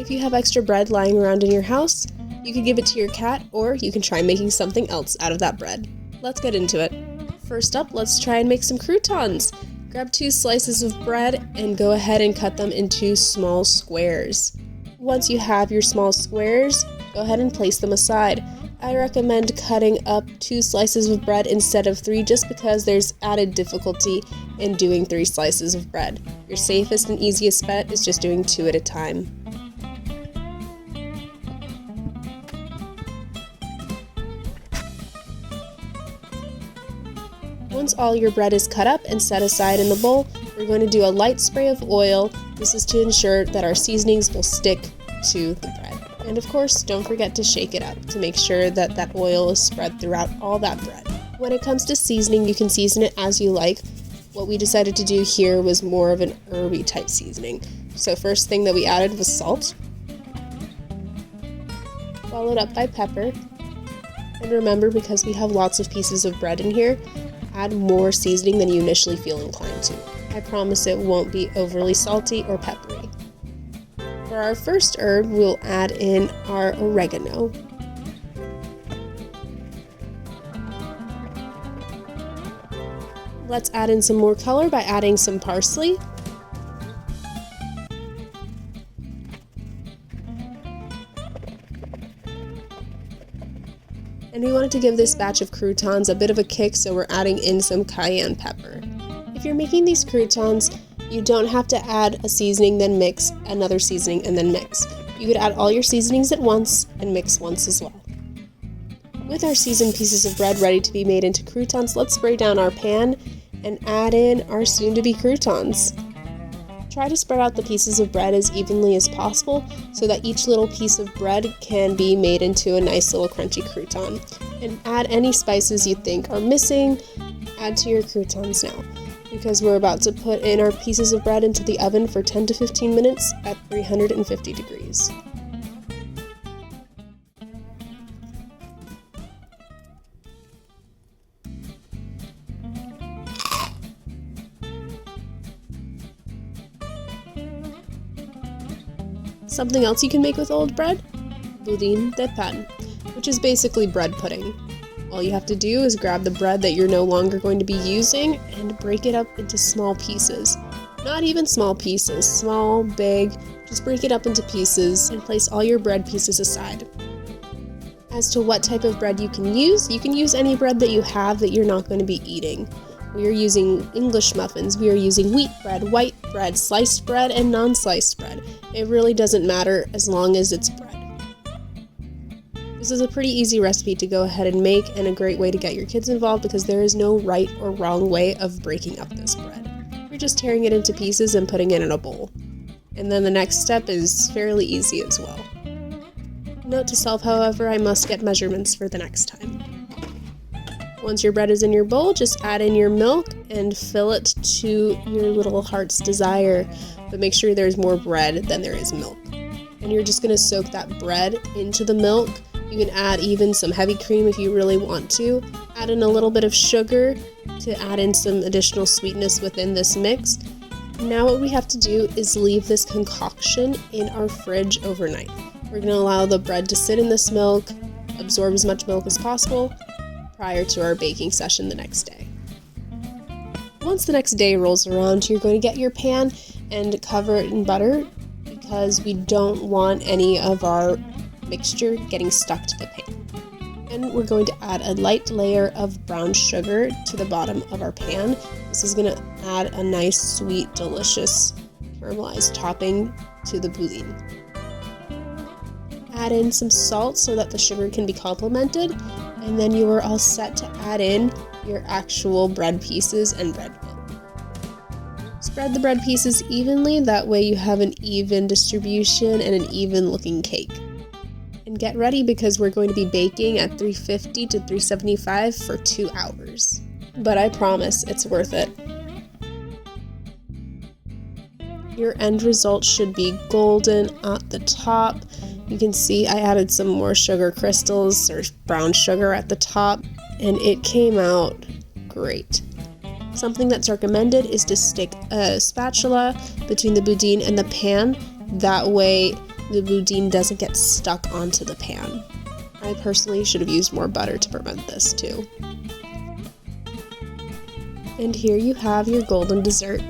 If you have extra bread lying around in your house, you could give it to your cat, or you can try making something else out of that bread. Let's get into it. First up, let's try and make some croutons. Grab 2 slices of bread and go ahead and cut them into small squares. Once you have your small squares, go ahead and place them aside. I recommend cutting up 2 slices of bread instead of 3 just because there's added difficulty in doing 3 slices of bread. Your safest and easiest bet is just doing 2 at a time. Once all your bread is cut up and set aside in the bowl, we're going to do a light spray of oil. This is to ensure that our seasonings will stick to the bread. And of course, don't forget to shake it up to make sure that that oil is spread throughout all that bread. When it comes to seasoning, you can season it as you like. What we decided to do here was more of an herby type seasoning. So first thing that we added was salt, followed up by pepper. And remember, because we have lots of pieces of bread in here, add more seasoning than you initially feel inclined to. I promise it won't be overly salty or peppery. For our first herb, we'll add in our oregano. Let's add in some more color by adding some parsley. And we wanted to give this batch of croutons a bit of a kick, so we're adding in some cayenne pepper. If you're making these croutons, you don't have to add a seasoning, then mix, another seasoning, and then mix. You could add all your seasonings at once and mix once as well. With our seasoned pieces of bread ready to be made into croutons, let's spray down our pan and add in our soon-to-be croutons. Try to spread out the pieces of bread as evenly as possible so that each little piece of bread can be made into a nice little crunchy crouton. And add any spices you think are missing, add to your croutons now, because we're about to put in our pieces of bread into the oven for 10 to 15 minutes at 350 degrees. Something else you can make with old bread? Budin de pan, which is basically bread pudding. All you have to do is grab the bread that you're no longer going to be using and break it up into small pieces. Not even small pieces, small, big, just break it up into pieces and place all your bread pieces aside. As to what type of bread you can use any bread that you have that you're not going to be eating. We are using English muffins, we are using wheat bread, white bread, sliced bread, and non-sliced bread. It really doesn't matter as long as it's bread. This is a pretty easy recipe to go ahead and make, and a great way to get your kids involved because there is no right or wrong way of breaking up this bread. You're just tearing it into pieces and putting it in a bowl. And then the next step is fairly easy as well. Note to self, however, I must get measurements for the next time. Once your bread is in your bowl, just add in your milk and fill it to your little heart's desire, but make sure there's more bread than there is milk. And you're just going to soak that bread into the milk. You can add even some heavy cream if you really want to. Add in a little bit of sugar to add in some additional sweetness within this mix. Now what we have to do is leave this concoction in our fridge overnight. We're going to allow the bread to sit in this milk, absorb as much milk as possible, prior to our baking session the next day. Once the next day rolls around, you're going to get your pan and cover it in butter because we don't want any of our mixture getting stuck to the pan. And we're going to add a light layer of brown sugar to the bottom of our pan. This is going to add a nice, sweet, delicious caramelized topping to the budin. Add in some salt so that the sugar can be complemented, and then you are all set to add in your actual bread pieces and bread milk. Spread the bread pieces evenly, that way you have an even distribution and an even looking cake. And get ready because we're going to be baking at 350 to 375 for 2 hours. But I promise it's worth it. Your end result should be golden at the top. You can see I added some more sugar crystals or brown sugar at the top, and it came out great. Something that's recommended is to stick a spatula between the budin and the pan. That way the boudin doesn't get stuck onto the pan. I personally should have used more butter to prevent this too. And here you have your golden dessert.